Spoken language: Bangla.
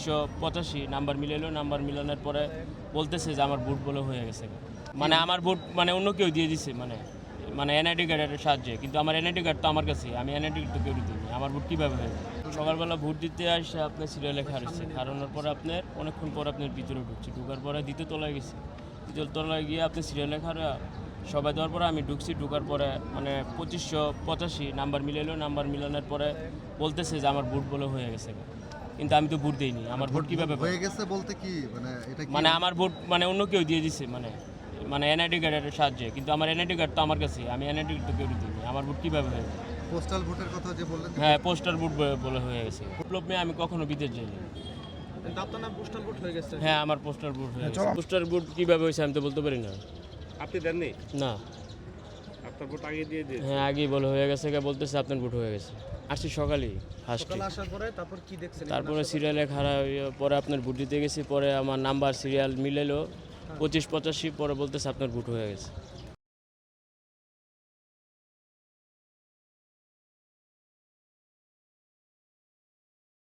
2585 নাম্বার মিলাইলো, নাম্বার মিলানোর পরে বলতেছে যে আমার ভোট বলে হয়ে গেছে। মানে আমার ভোট মানে অন্য কেউ দিয়ে দিছে, মানে এনআইডি কার্ডের সাহায্যে, কিন্তু আমার এনআইডি কার্ড তো আমার কাছে, আমি এনআইডি কার্ড তো কেউ দিইনি। আমার ভোট কীভাবে হয়েছে? সকালবেলা ভোট দিতে আসে আপনার সিরিয়ালে হারাচ্ছে, হারানোর পরে আপনার অনেকক্ষণ পর আপনার ভিতরে ঢুকার পরে দ্বিতীয় তলায় গেছি, দ্বিতীয় তলায় গিয়ে আপনি সিরিয়ালে হারা সবাই দেওয়ার পরে আমি ঢুকার পরে মানে 2585 নাম্বার মিলাইলো, নাম্বার মিলানোর পরে বলতেছে যে আমার ভোট বলে হয়ে গেছে, কিন্তু আমি তো ভোট দিইনি। আমার ভোট কীভাবে হয়ে গেছে বলতে কি মানে আমার ভোট মানে অন্য কেউ দিয়ে দিছে, মানে এনআইডি কার্ডের সাহায্যে, কিন্তু আমার এনআইডি কার্ড তো আমার কাছে, আমি এনআইডি কার্ড তো কেউ দিইনি। আমার ভোট কীভাবে হয়েছে? পোস্টাল ভোটের কথা যে বললেন, হ্যাঁ, পোস্টার ভোট বলে হয়ে গেছে। বিপ্লব মেয়ে আমি কখনো বিদেশ যাইনি। আপনার নাম পোস্টাল ভোট হয়ে গেছে? হ্যাঁ, আমার পোস্টার ভোট হয়ে গেছে। পোস্টার ভোট কীভাবে হয়েছে আমি তো বলতে পারি না। আপনি দেননি? না। আপনার ভোট আগে দিয়ে দিয়েছে? হ্যাঁ, আগেই বলে হয়ে গেছে, বলতেছে আপনার ভোট হয়ে গেছে। আসছি সকালেই ফার্স্টে, সকালে আসার পরে তারপর কি দেখছেন? তারপরে সিরিয়ালে খারাপ পরে আপনার ভোট দিতে গেছি, পরে আমার নাম্বার সিরিয়াল মিলাইলো 2585, পরে বলতেছে আপনার ভোট হয়ে গেছে।